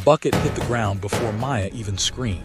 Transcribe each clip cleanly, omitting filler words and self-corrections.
bucket hit the ground before Maya even screamed.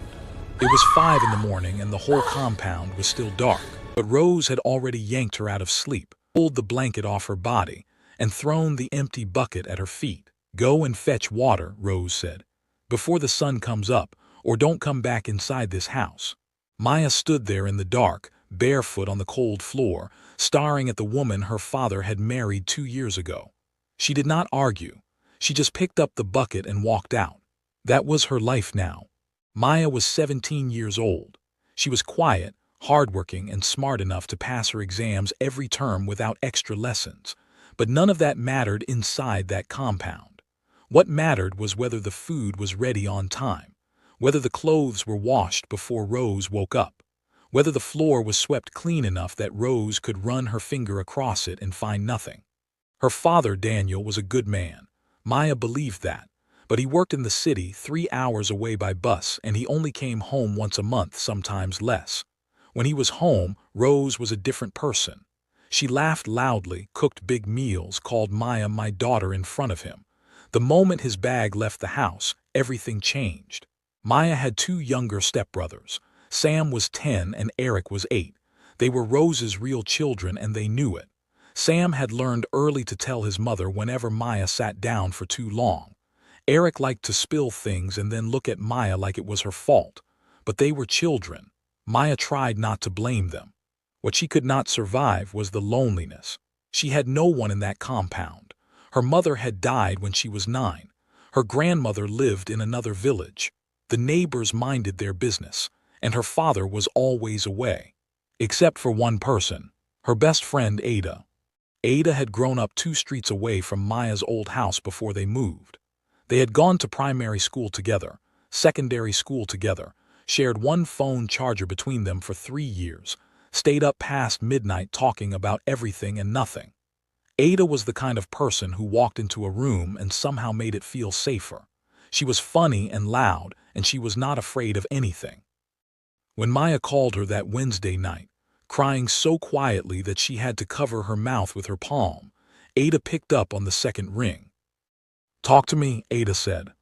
It was 5 in the morning and the whole compound was still dark, but Rose had already yanked her out of sleep, pulled the blanket off her body, and thrown the empty bucket at her feet. "Go and fetch water," Rose said, "before the sun comes up, or don't come back inside this house." Maya stood there in the dark, barefoot on the cold floor, staring at the woman her father had married 2 years ago. She did not argue. She just picked up the bucket and walked out. That was her life now. Maya was 17 years old. She was quiet, hardworking, and smart enough to pass her exams every term without extra lessons. But none of that mattered inside that compound. What mattered was whether the food was ready on time, whether the clothes were washed before Rose woke up, whether the floor was swept clean enough that Rose could run her finger across it and find nothing. Her father, Daniel, was a good man. Maya believed that. But he worked in the city 3 hours away by bus, and he only came home once a month, sometimes less. When he was home, Rose was a different person. She laughed loudly, cooked big meals, called Maya my daughter in front of him. The moment his bag left the house, everything changed. Maya had 2 younger stepbrothers. Sam was 10 and Eric was 8. They were Rose's real children and they knew it. Sam had learned early to tell his mother whenever Maya sat down for too long. Eric liked to spill things and then look at Maya like it was her fault. But they were children. Maya tried not to blame them. What she could not survive was the loneliness. She had no one in that compound. Her mother had died when she was 9. Her grandmother lived in another village. The neighbors minded their business, and her father was always away. Except for one person, her best friend Ada. Ada had grown up 2 streets away from Maya's old house before they moved. They had gone to primary school together, secondary school together, shared one phone charger between them for 3 years, stayed up past midnight talking about everything and nothing. Ada was the kind of person who walked into a room and somehow made it feel safer. She was funny and loud, and she was not afraid of anything. When Maya called her that Wednesday night, crying so quietly that she had to cover her mouth with her palm, Ada picked up on the second ring. "Talk to me," Ada said.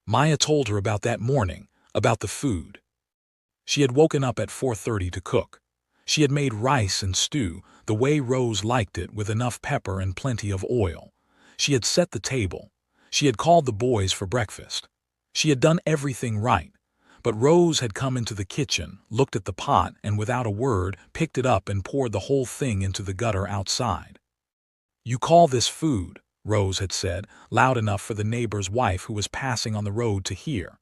Maya told her about that morning, about the food. She had woken up at 4:30 to cook. She had made rice and stew, the way Rose liked it, with enough pepper and plenty of oil. She had set the table. She had called the boys for breakfast. She had done everything right. But Rose had come into the kitchen, looked at the pot, and without a word, picked it up and poured the whole thing into the gutter outside. "You call this food?" Rose had said, loud enough for the neighbor's wife who was passing on the road to hear.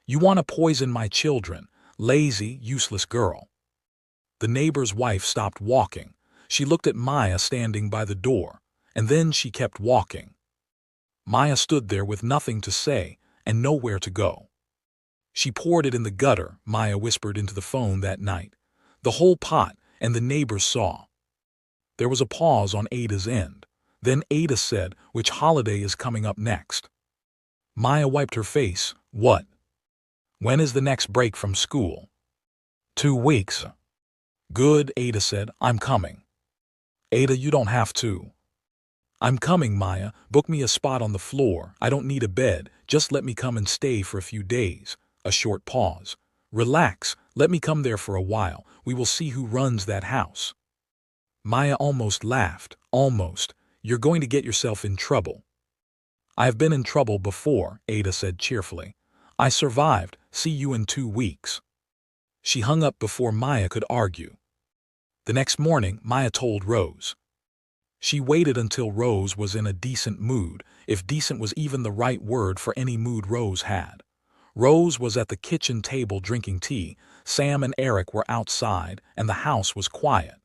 "You want to poison my children, lazy, useless girl." The neighbor's wife stopped walking. She looked at Maya standing by the door, and then she kept walking. Maya stood there with nothing to say and nowhere to go. "She poured it in the gutter," Maya whispered into the phone that night. "The whole pot, and the neighbors saw." There was a pause on Ada's end. Then Ada said, "Which holiday is coming up next?" Maya wiped her face. "What? When is the next break from school?" 2 weeks. "Good," Ada said. "I'm coming." "Ada, you don't have to." "I'm coming, Maya. Book me a spot on the floor. I don't need a bed. Just let me come and stay for a few days." A short pause. "Relax. Let me come there for a while. We will see who runs that house." Maya almost laughed. "Almost. You're going to get yourself in trouble." "I have been in trouble before," Ada said cheerfully. "I survived. See you in 2 weeks." She hung up before Maya could argue. The next morning, Maya told Rose. She waited until Rose was in a decent mood, if decent was even the right word for any mood Rose had. Rose was at the kitchen table drinking tea, Sam and Eric were outside, and the house was quiet.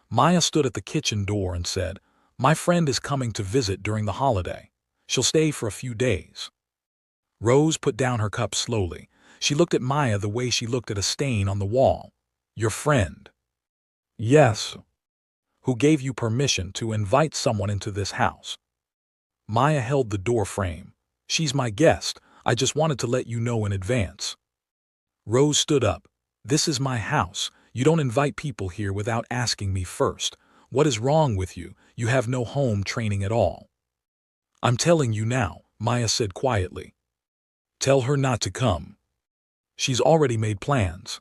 Maya stood at the kitchen door and said, "My friend is coming to visit during the holiday. She'll stay for a few days." Rose put down her cup slowly. She looked at Maya the way she looked at a stain on the wall. "Your friend?" "Yes." "Who gave you permission to invite someone into this house?" Maya held the door frame. "She's my guest. I just wanted to let you know in advance." Rose stood up. "This is my house. You don't invite people here without asking me first. What is wrong with you? You have no home training at all." "I'm telling you now," Maya said quietly. Tell her not to come. She's already made plans.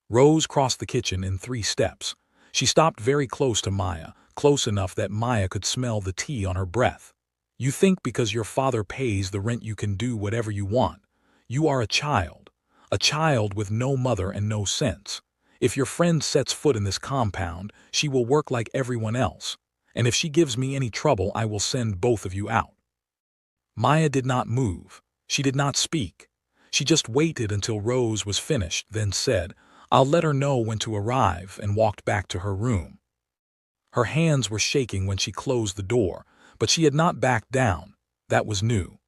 Rose crossed the kitchen in 3 steps. She stopped very close to Maya, close enough that Maya could smell the tea on her breath. You think because your father pays the rent you can do whatever you want. You are a child with no mother and no sense. If your friend sets foot in this compound, she will work like everyone else. And if she gives me any trouble, I will send both of you out. Maya did not move. She did not speak. She just waited until Rose was finished, then said, "I'll let her know when to arrive," and walked back to her room. Her hands were shaking when she closed the door, but she had not backed down. That was new.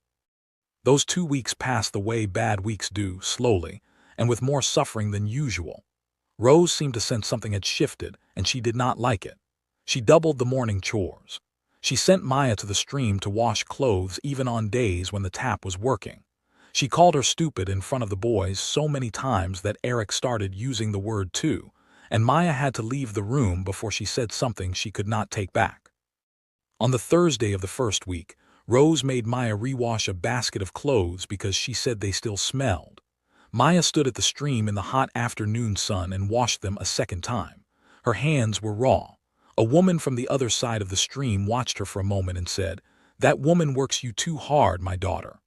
Those 2 weeks passed the way bad weeks do, slowly, and with more suffering than usual. Rose seemed to sense something had shifted, and she did not like it. She doubled the morning chores. She sent Maya to the stream to wash clothes even on days when the tap was working. She called her stupid in front of the boys so many times that Eric started using the word too, and Maya had to leave the room before she said something she could not take back. On the Thursday of the first week, Rose made Maya rewash a basket of clothes because she said they still smelled. Maya stood at the stream in the hot afternoon sun and washed them a second time. Her hands were raw. A woman from the other side of the stream watched her for a moment and said, "That woman works you too hard, my daughter."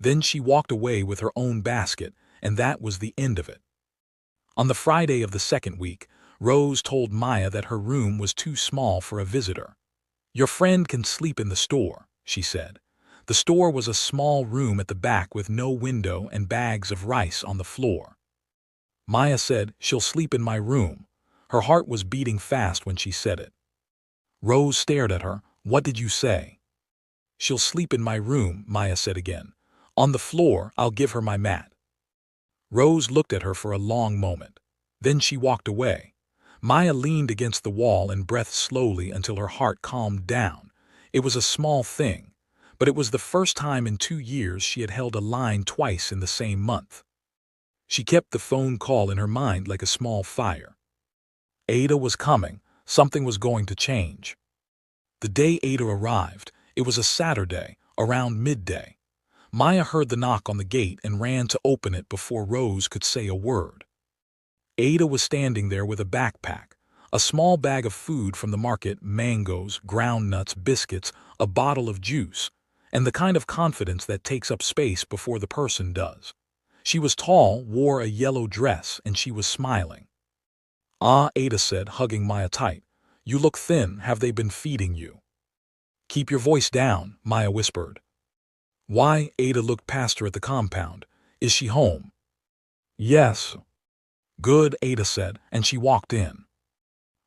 Then she walked away with her own basket, and that was the end of it. On the Friday of the second week, Rose told Maya that her room was too small for a visitor. "Your friend can sleep in the store," she said. The store was a small room at the back with no window and bags of rice on the floor. Maya said, "She'll sleep in my room." Her heart was beating fast when she said it. Rose stared at her. "What did you say?" "She'll sleep in my room," Maya said again. "On the floor, I'll give her my mat." Rose looked at her for a long moment. Then she walked away. Maya leaned against the wall and breathed slowly until her heart calmed down. It was a small thing, but it was the first time in 2 years she had held a line twice in the same month. She kept the phone call in her mind like a small fire. Ada was coming. Something was going to change. The day Ada arrived, it was a Saturday, around midday. Maya heard the knock on the gate and ran to open it before Rose could say a word. Ada was standing there with a backpack, a small bag of food from the market, mangoes, ground nuts, biscuits, a bottle of juice, and the kind of confidence that takes up space before the person does. She was tall, wore a yellow dress, and she was smiling. "Ah," Ada said, hugging Maya tight. "You look thin. Have they been feeding you?" "Keep your voice down," Maya whispered. "Why?" Ada looked past her at the compound. "Is she home?" "Yes." "Good," Ada said, and she walked in.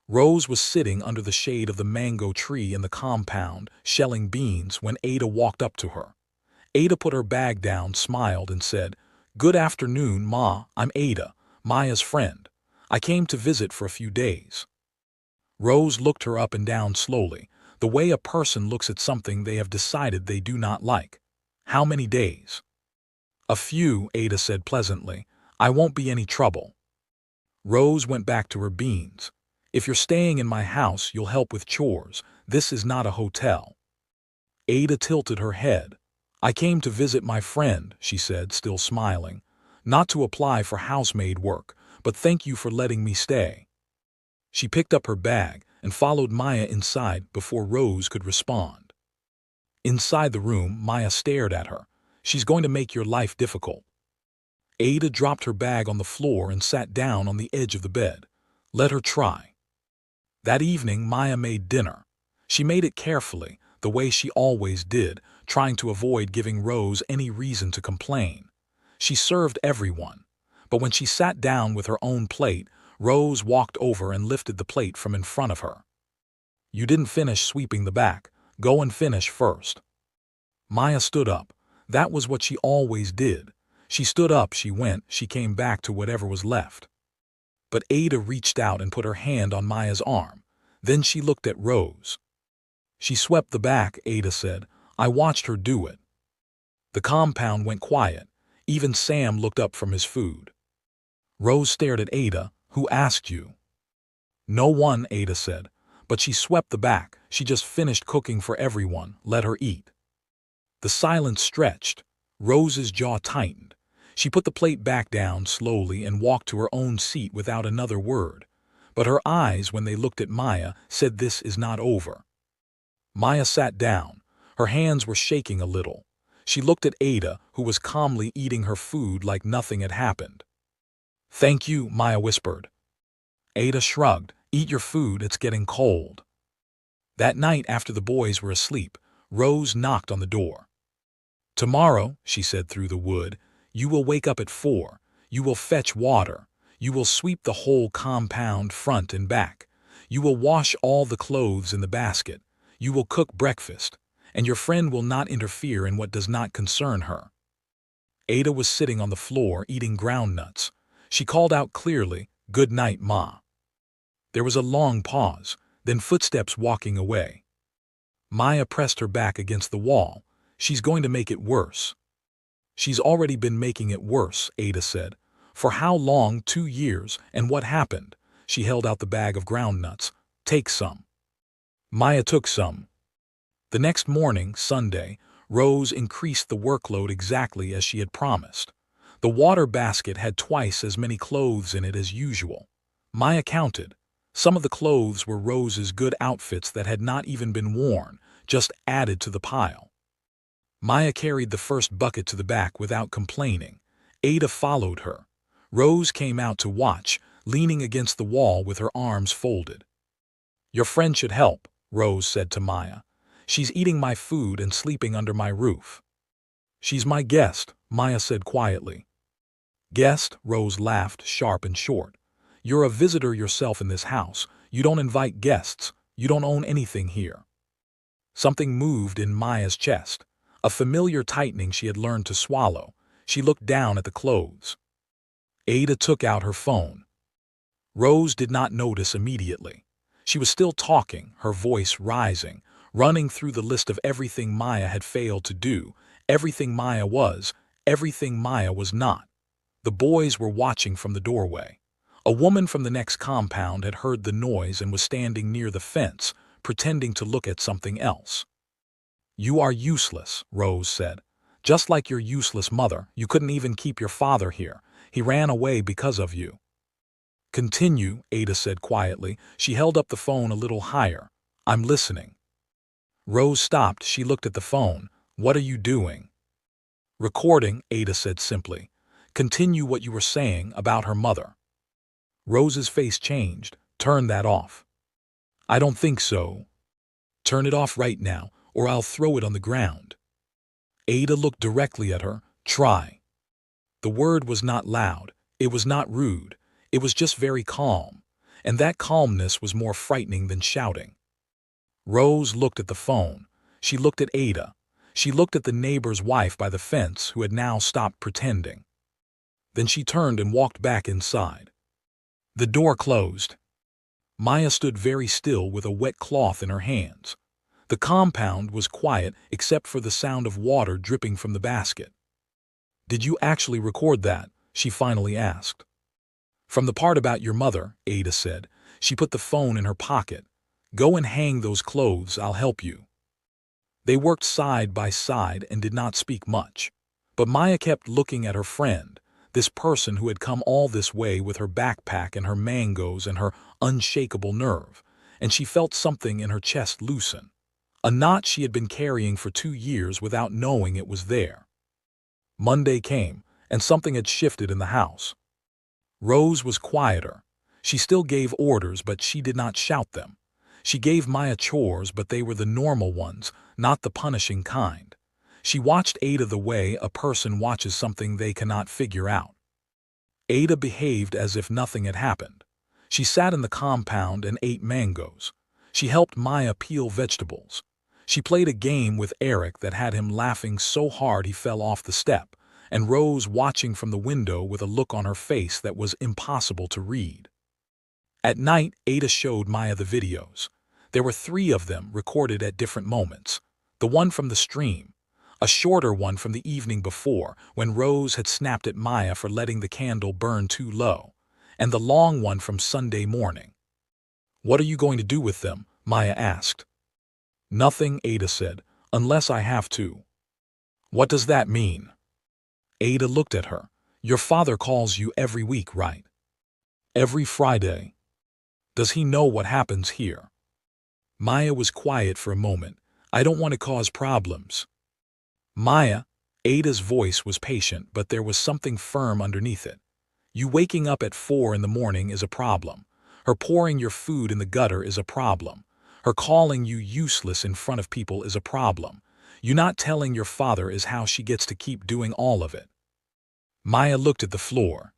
Rose was sitting under the shade of the mango tree in the compound, shelling beans, when Ada walked up to her. Ada put her bag down, smiled, and said, "Good afternoon, Ma. I'm Ada, Maya's friend. I came to visit for a few days." Rose looked her up and down slowly, the way a person looks at something they have decided they do not like. "How many days?" "A few," Ada said pleasantly. "I won't be any trouble." Rose went back to her beans. "If you're staying in my house, you'll help with chores. This is not a hotel." Ada tilted her head. "I came to visit my friend," she said, still smiling. "Not to apply for housemaid work, but thank you for letting me stay." She picked up her bag and followed Maya inside before Rose could respond. Inside the room, Maya stared at her. "She's going to make your life difficult." Ada dropped her bag on the floor and sat down on the edge of the bed. "Let her try." That evening, Maya made dinner. She made it carefully, the way she always did, trying to avoid giving Rose any reason to complain. She served everyone, but when she sat down with her own plate, Rose walked over and lifted the plate from in front of her. "You didn't finish sweeping the back. Go and finish first." Maya stood up. That was what she always did. She stood up, she went, she came back to whatever was left. But Ada reached out and put her hand on Maya's arm. Then she looked at Rose. "She swept the back," Ada said. "I watched her do it." The compound went quiet. Even Sam looked up from his food. Rose stared at Ada. "Who asked you?" "No one," Ada said. "But she swept the back. She just finished cooking for everyone. Let her eat." The silence stretched. Rose's jaw tightened. She put the plate back down slowly and walked to her own seat without another word. But her eyes, when they looked at Maya, said this is not over. Maya sat down. Her hands were shaking a little. She looked at Ada, who was calmly eating her food like nothing had happened. "Thank you," Maya whispered. Ada shrugged. "Eat your food, it's getting cold." That night, after the boys were asleep, Rose knocked on the door. "Tomorrow," she said through the wood, "you will wake up at 4. You will fetch water. You will sweep the whole compound front and back. You will wash all the clothes in the basket. You will cook breakfast. And your friend will not interfere in what does not concern her." Ada was sitting on the floor eating ground nuts. She called out clearly, "Good night, Ma." There was a long pause, then footsteps walking away. Maya pressed her back against the wall. "She's going to make it worse." "She's already been making it worse," Ada said. "For how long? 2 years. And what happened?" She held out the bag of ground nuts. "Take some." Maya took some. The next morning, Sunday, Rose increased the workload exactly as she had promised. The water basket had twice as many clothes in it as usual. Maya counted. Some of the clothes were Rose's good outfits that had not even been worn, just added to the pile. Maya carried the first bucket to the back without complaining. Ada followed her. Rose came out to watch, leaning against the wall with her arms folded. "Your friend should help," Rose said to Maya. "She's eating my food and sleeping under my roof." "She's my guest," Maya said quietly. "Guest?" Rose laughed, sharp and short. "You're a visitor yourself in this house. You don't invite guests. You don't own anything here." Something moved in Maya's chest. A familiar tightening she had learned to swallow. She looked down at the clothes. Ada took out her phone. Rose did not notice immediately. She was still talking, her voice rising, running through the list of everything Maya had failed to do, everything Maya was, everything Maya was not. The boys were watching from the doorway. A woman from the next compound had heard the noise and was standing near the fence, pretending to look at something else. "You are useless," Rose said. "Just like your useless mother. You couldn't even keep your father here. He ran away because of you." "Continue," Ada said quietly. She held up the phone a little higher. "I'm listening." Rose stopped. She looked at the phone. "What are you doing?" "Recording," Ada said simply. "Continue what you were saying about her mother." Rose's face changed. "Turn that off." "I don't think so." "Turn it off right now, or I'll throw it on the ground." Ada looked directly at her. "Try." The word was not loud. It was not rude. It was just very calm. And that calmness was more frightening than shouting. Rose looked at the phone. She looked at Ada. She looked at the neighbor's wife by the fence, who had now stopped pretending. Then she turned and walked back inside. The door closed. Maya stood very still with a wet cloth in her hands. The compound was quiet except for the sound of water dripping from the basket. "Did you actually record that?" she finally asked. "From the part about your mother," Ada said. She put the phone in her pocket. "Go and hang those clothes, I'll help you." They worked side by side and did not speak much. But Maya kept looking at her friend, this person who had come all this way with her backpack and her mangoes and her unshakable nerve, and she felt something in her chest loosen. A knot she had been carrying for 2 years without knowing it was there. Monday came, and something had shifted in the house. Rose was quieter. She still gave orders, but she did not shout them. She gave Maya chores, but they were the normal ones, not the punishing kind. She watched Ada the way a person watches something they cannot figure out. Ada behaved as if nothing had happened. She sat in the compound and ate mangoes. She helped Maya peel vegetables. She played a game with Eric that had him laughing so hard he fell off the step, and Rose watching from the window with a look on her face that was impossible to read. At night, Ada showed Maya the videos. There were 3 of them recorded at different moments. The one from the stream, a shorter one from the evening before, when Rose had snapped at Maya for letting the candle burn too low, and the long one from Sunday morning. "What are you going to do with them?" Maya asked. "Nothing," Ada said, "unless I have to." "What does that mean?" Ada looked at her. Your father calls you every week, right? Every Friday. Does he know what happens here? Maya was quiet for a moment. I don't want to cause problems. Maya, Ada's voice was patient, but there was something firm underneath it. You waking up at 4 in the morning is a problem. Her pouring your food in the gutter is a problem. Her calling you useless in front of people is a problem. You not telling your father is how she gets to keep doing all of it. Maya looked at the floor.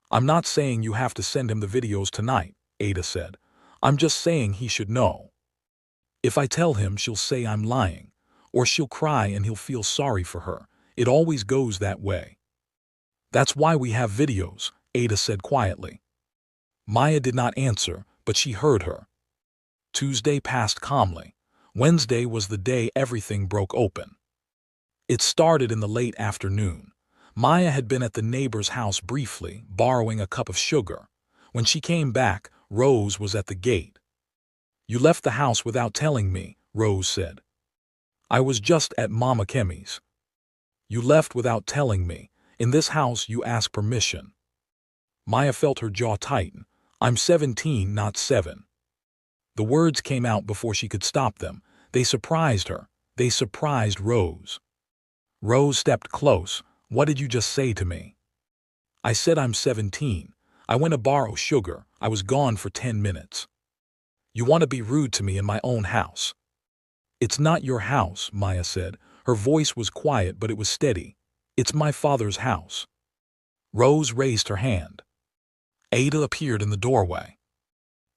I'm not saying you have to send him the videos tonight, Ada said. I'm just saying he should know. If I tell him, she'll say I'm lying, or she'll cry and he'll feel sorry for her. It always goes that way. That's why we have videos, Ada said quietly. Maya did not answer, but she heard her. Tuesday passed calmly. Wednesday was the day everything broke open. It started in the late afternoon. Maya had been at the neighbor's house briefly, borrowing a cup of sugar. When she came back, Rose was at the gate. You left the house without telling me, Rose said. I was just at Mama Kemi's. You left without telling me. In this house you ask permission. Maya felt her jaw tighten. I'm 17, not 7. The words came out before she could stop them. They surprised her. They surprised Rose. Rose stepped close. What did you just say to me? I said I'm 17. I went to borrow sugar. I was gone for 10 minutes. You want to be rude to me in my own house. It's not your house, Maya said. Her voice was quiet, but it was steady. It's my father's house. Rose raised her hand. Ada appeared in the doorway.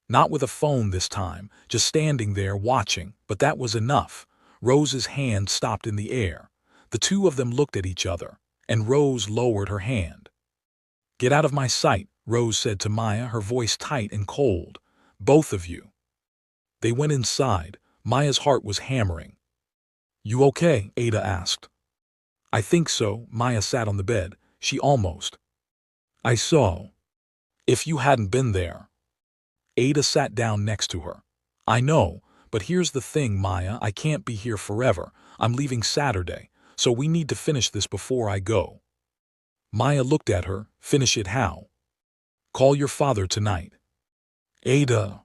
Not with a phone this time, just standing there watching, but that was enough. Rose's hand stopped in the air. The two of them looked at each other, and Rose lowered her hand. Get out of my sight, Rose said to Maya, her voice tight and cold. Both of you. They went inside. Maya's heart was hammering. You okay? Ada asked. I think so. Maya sat on the bed. She almost. I saw. If you hadn't been there. Ada sat down next to her. I know, but here's the thing, Maya, I can't be here forever. I'm leaving Saturday, so we need to finish this before I go. Maya looked at her. Finish it how? Call your father tonight. Ada.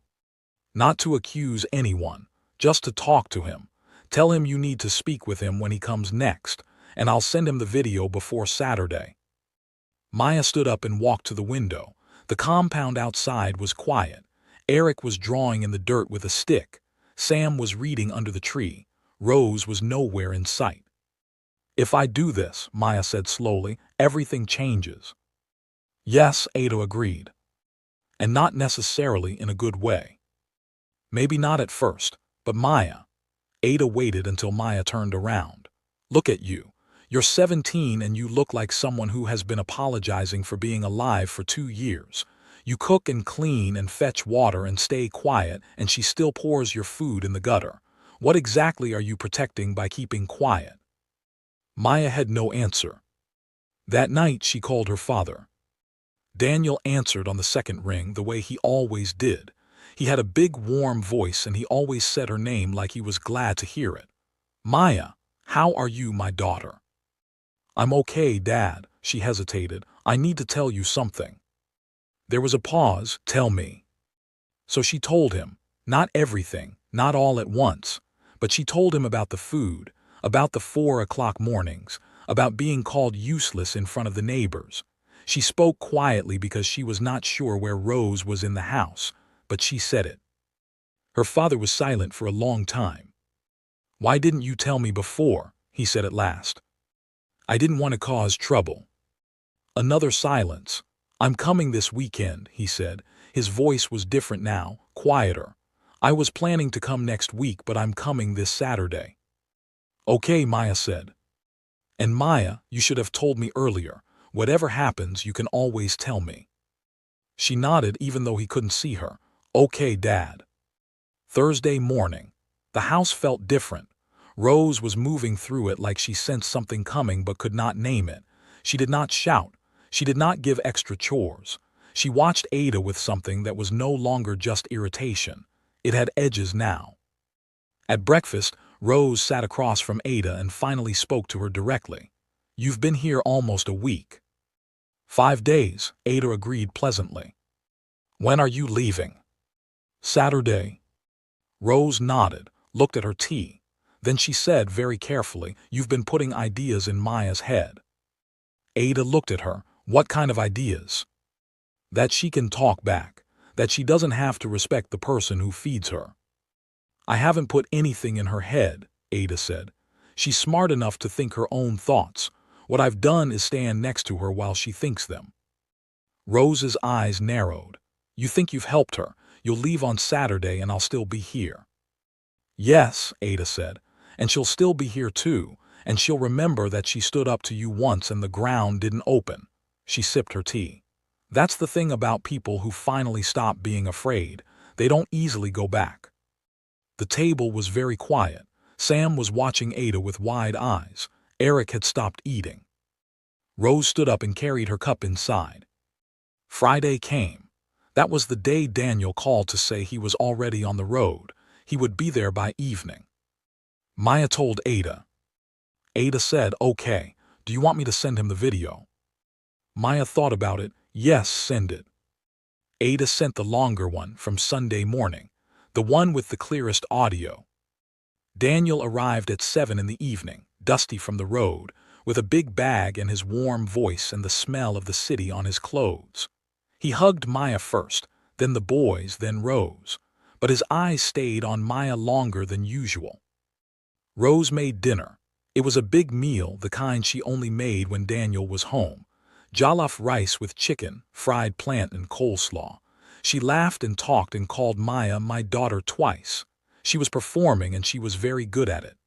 Not to accuse anyone, just to talk to him. Tell him you need to speak with him when he comes next, and I'll send him the video before Saturday. Maya stood up and walked to the window. The compound outside was quiet. Eric was drawing in the dirt with a stick. Sam was reading under the tree. Rose was nowhere in sight. If I do this, Maya said slowly, everything changes. Yes, Ada agreed. And not necessarily in a good way. Maybe not at first, but Maya. Ada waited until Maya turned around. Look at you. You're 17 and you look like someone who has been apologizing for being alive for 2 years. You cook and clean and fetch water and stay quiet, and she still pours your food in the gutter. What exactly are you protecting by keeping quiet? Maya had no answer. That night she called her father. Daniel answered on the second ring the way he always did. He had a big warm voice and he always said her name like he was glad to hear it. Maya, how are you, my daughter? I'm okay, Dad, she hesitated. I need to tell you something. There was a pause. Tell me. So she told him, not everything, not all at once, but she told him about the food, about the 4 o'clock mornings, about being called useless in front of the neighbors. She spoke quietly because she was not sure where Rose was in the house, but she said it. Her father was silent for a long time. Why didn't you tell me before? He said at last. I didn't want to cause trouble. Another silence. I'm coming this weekend, he said. His voice was different now, quieter. I was planning to come next week, but I'm coming this Saturday. Okay, Maya said. And Maya, you should have told me earlier. Whatever happens, you can always tell me. She nodded even though he couldn't see her. Okay, Dad. Thursday morning. The house felt different. Rose was moving through it like she sensed something coming but could not name it. She did not shout. She did not give extra chores. She watched Ada with something that was no longer just irritation. It had edges now. At breakfast, Rose sat across from Ada and finally spoke to her directly. You've been here almost a week. 5 days, Ada agreed pleasantly. When are you leaving? Saturday. Rose nodded, looked at her tea. Then she said very carefully, You've been putting ideas in Maya's head. Ada looked at her. What kind of ideas? That she can talk back. That she doesn't have to respect the person who feeds her. I haven't put anything in her head, Ada said. She's smart enough to think her own thoughts. What I've done is stand next to her while she thinks them. Rose's eyes narrowed. You think you've helped her. You'll leave on Saturday and I'll still be here. Yes, Ada said, and she'll still be here too, and she'll remember that she stood up to you once and the ground didn't open. She sipped her tea. That's the thing about people who finally stop being afraid. They don't easily go back. The table was very quiet. Sam was watching Ada with wide eyes. Eric had stopped eating. Rose stood up and carried her cup inside. Friday came. That was the day Daniel called to say he was already on the road. He would be there by evening. Maya told Ada. Ada said, Okay, do you want me to send him the video? Maya thought about it. Yes, send it. Ada sent the longer one from Sunday morning, the one with the clearest audio. Daniel arrived at 7 in the evening, dusty from the road, with a big bag and his warm voice and the smell of the city on his clothes. He hugged Maya first, then the boys, then Rose, but his eyes stayed on Maya longer than usual. Rose made dinner. It was a big meal, the kind she only made when Daniel was home. Jollof rice with chicken, fried plant and coleslaw. She laughed and talked and called Maya my daughter twice. She was performing and she was very good at it.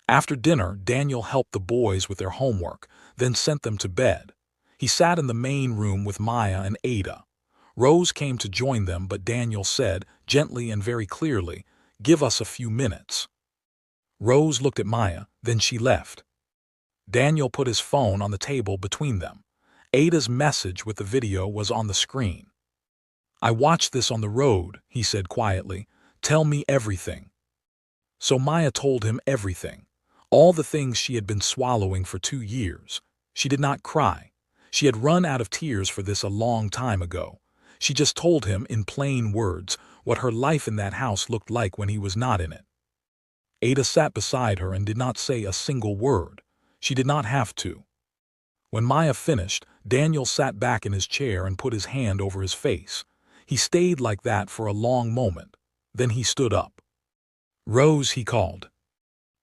After dinner, Daniel helped the boys with their homework, then sent them to bed. He sat in the main room with Maya and Ada. Rose came to join them, but Daniel said, gently and very clearly, Give us a few minutes. Rose looked at Maya, then she left. Daniel put his phone on the table between them. Ada's message with the video was on the screen. I watched this on the road, he said quietly. Tell me everything. So Maya told him everything. All the things she had been swallowing for 2 years. She did not cry. She had run out of tears for this a long time ago. She just told him in plain words what her life in that house looked like when he was not in it. Ada sat beside her and did not say a single word. She did not have to. When Maya finished, Daniel sat back in his chair and put his hand over his face. He stayed like that for a long moment. Then he stood up. Rose, he called.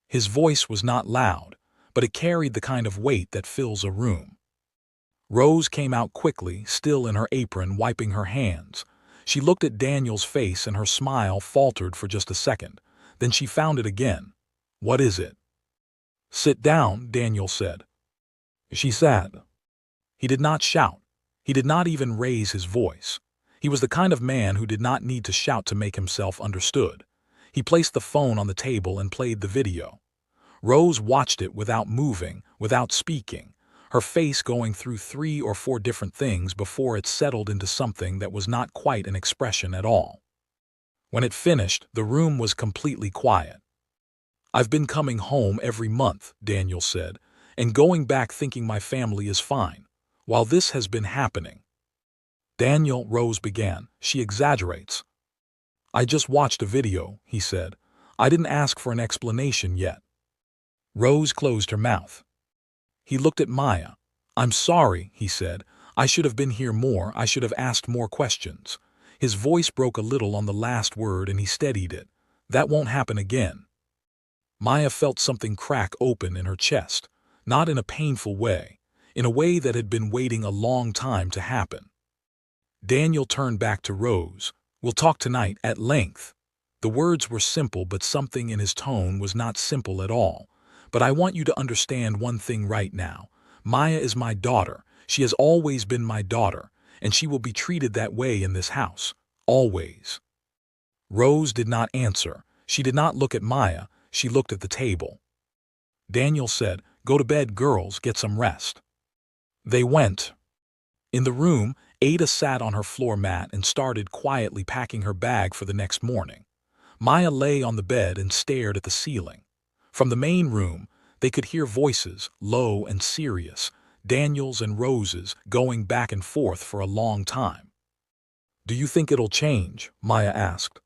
His voice was not loud, but it carried the kind of weight that fills a room. Rose came out quickly, still in her apron, wiping her hands. She looked at Daniel's face and her smile faltered for just a second. Then she found it again. What is it? Sit down, Daniel said. She sat. He did not shout. He did not even raise his voice. He was the kind of man who did not need to shout to make himself understood. He placed the phone on the table and played the video. Rose watched it without moving, without speaking, her face going through 3 or 4 different things before it settled into something that was not quite an expression at all. When it finished, the room was completely quiet. I've been coming home every month, Daniel said, and going back thinking my family is fine, while this has been happening. Daniel, Rose began, she exaggerates. I just watched a video, he said. I didn't ask for an explanation yet. Rose closed her mouth. He looked at Maya. I'm sorry, he said. I should have been here more. I should have asked more questions. His voice broke a little on the last word and he steadied it. That won't happen again. Maya felt something crack open in her chest, not in a painful way, in a way that had been waiting a long time to happen. Daniel turned back to Rose. We'll talk tonight at length. The words were simple, but something in his tone was not simple at all. But I want you to understand one thing right now. Maya is my daughter. She has always been my daughter, and she will be treated that way in this house. Always. Rose did not answer. She did not look at Maya. She looked at the table. Daniel said, Go to bed, girls, get some rest. They went. In the room, Ada sat on her floor mat and started quietly packing her bag for the next morning. Maya lay on the bed and stared at the ceiling. From the main room, They could hear voices, low and serious, Daniel's and Rose's, going back and forth for a long time. "Do you think it'll change?" Maya asked.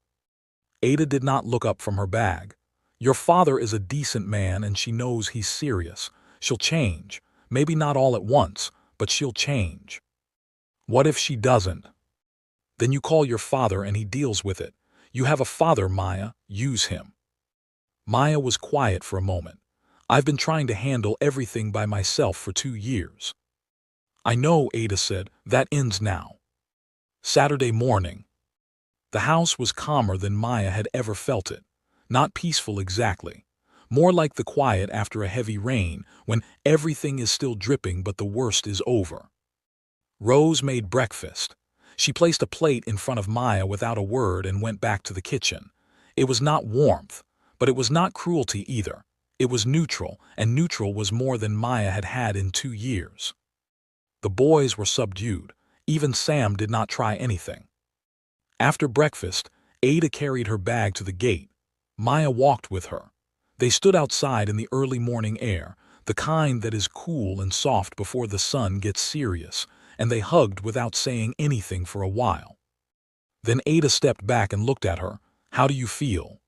Ada did not look up from her bag. "Your father is a decent man and she knows he's serious. She'll change. Maybe not all at once, but she'll change." "What if she doesn't?" "Then you call your father and he deals with it. You have a father, Maya. Use him." Maya was quiet for a moment. "I've been trying to handle everything by myself for 2 years." "I know," Ada said. "That ends now." Saturday morning. The house was calmer than Maya had ever felt it. Not peaceful exactly. More like the quiet after a heavy rain, when everything is still dripping but the worst is over. Rose made breakfast. She placed a plate in front of Maya without a word and went back to the kitchen. It was not warmth, but it was not cruelty either. It was neutral, and neutral was more than Maya had had in 2 years. The boys were subdued. Even Sam did not try anything. After breakfast, Ada carried her bag to the gate. Maya walked with her. They stood outside in the early morning air, the kind that is cool and soft before the sun gets serious, and they hugged without saying anything for a while. Then Ada stepped back and looked at her. "How do you feel?"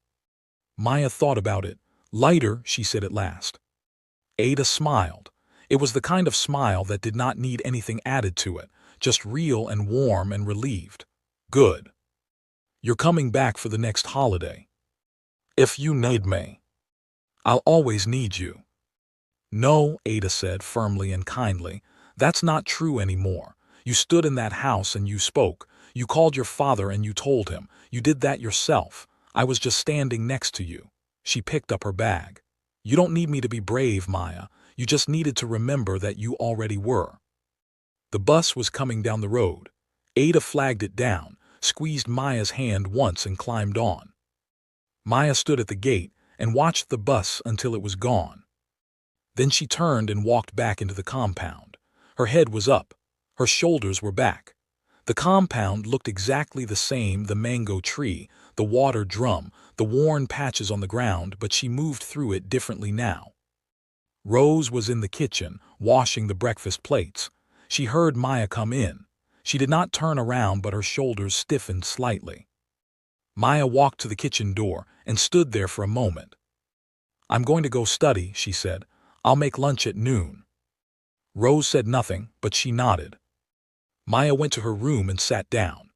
Maya thought about it. "Lighter," she said at last. Ada smiled. It was the kind of smile that did not need anything added to it, just real and warm and relieved. "Good. You're coming back for the next holiday." "If you need me." "I'll always need you." "No," Ada said firmly and kindly. "That's not true anymore. You stood in that house and you spoke. You called your father and you told him. You did that yourself. I was just standing next to you." She picked up her bag. "You don't need me to be brave, Maya. You just needed to remember that you already were." The bus was coming down the road. Ada flagged it down, squeezed Maya's hand once and climbed on. Maya stood at the gate and watched the bus until it was gone. Then she turned and walked back into the compound. Her head was up. Her shoulders were back. The compound looked exactly the same, the mango tree, the water drum, the worn patches on the ground, but she moved through it differently now. Rose was in the kitchen, washing the breakfast plates. She heard Maya come in. She did not turn around, but her shoulders stiffened slightly. Maya walked to the kitchen door and stood there for a moment. "I'm going to go study," she said. "I'll make lunch at noon." Rose said nothing, but she nodded. Maya went to her room and sat down.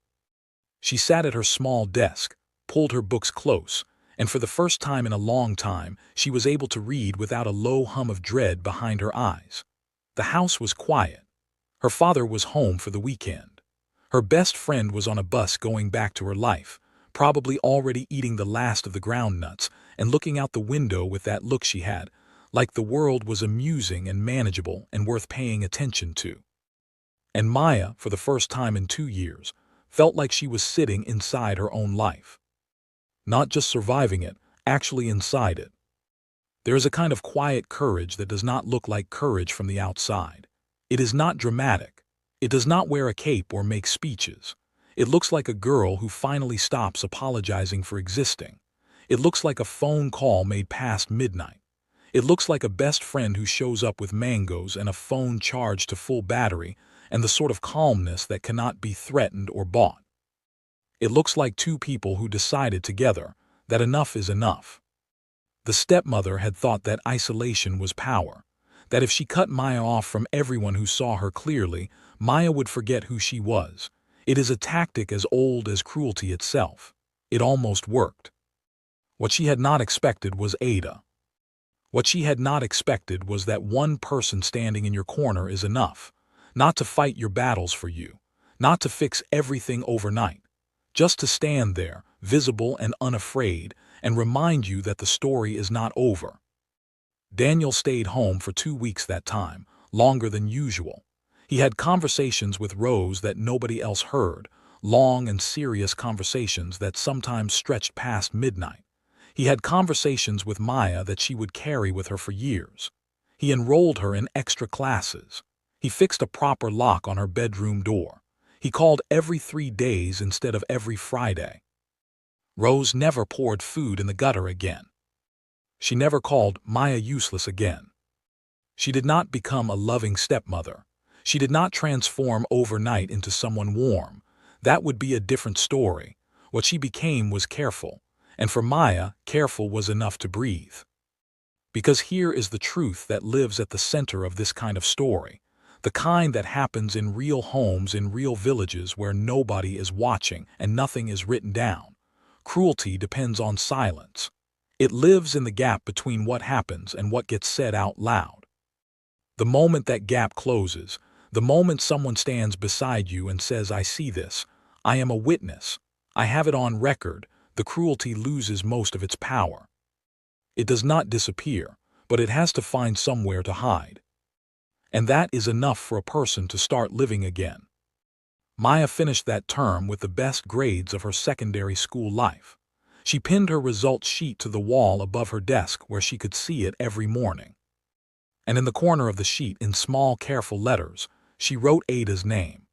She sat at her small desk, pulled her books close, and for the first time in a long time, she was able to read without a low hum of dread behind her eyes. The house was quiet. Her father was home for the weekend. Her best friend was on a bus going back to her life, probably already eating the last of the ground nuts and looking out the window with that look she had, like the world was amusing and manageable and worth paying attention to. And Maya, for the first time in 2 years, felt like she was sitting inside her own life. Not just surviving it, actually inside it. There is a kind of quiet courage that does not look like courage from the outside. It is not dramatic. It does not wear a cape or make speeches. It looks like a girl who finally stops apologizing for existing. It looks like a phone call made past midnight. It looks like a best friend who shows up with mangoes and a phone charged to full battery and the sort of calmness that cannot be threatened or bought. It looks like two people who decided together that enough is enough. The stepmother had thought that isolation was power, that if she cut Maya off from everyone who saw her clearly, Maya would forget who she was. It is a tactic as old as cruelty itself. It almost worked. What she had not expected was Ada. What she had not expected was that one person standing in your corner is enough, not to fight your battles for you, not to fix everything overnight, just to stand there, visible and unafraid, and remind you that the story is not over. Daniel stayed home for 2 weeks that time, longer than usual. He had conversations with Rose that nobody else heard, long and serious conversations that sometimes stretched past midnight. He had conversations with Maya that she would carry with her for years. He enrolled her in extra classes. He fixed a proper lock on her bedroom door. He called every 3 days instead of every Friday. Rose never poured food in the gutter again. She never called Maya useless again. She did not become a loving stepmother. She did not transform overnight into someone warm. That would be a different story. What she became was careful. And for Maya, careful was enough to breathe. Because here is the truth that lives at the center of this kind of story. The kind that happens in real homes, in real villages where nobody is watching and nothing is written down. Cruelty depends on silence. It lives in the gap between what happens and what gets said out loud. The moment that gap closes, the moment someone stands beside you and says, "I see this, I am a witness, I have it on record," the cruelty loses most of its power. It does not disappear, but it has to find somewhere to hide. And that is enough for a person to start living again. Maya finished that term with the best grades of her secondary school life. She pinned her results sheet to the wall above her desk where she could see it every morning. And in the corner of the sheet, in small, careful letters, she wrote Ada's name.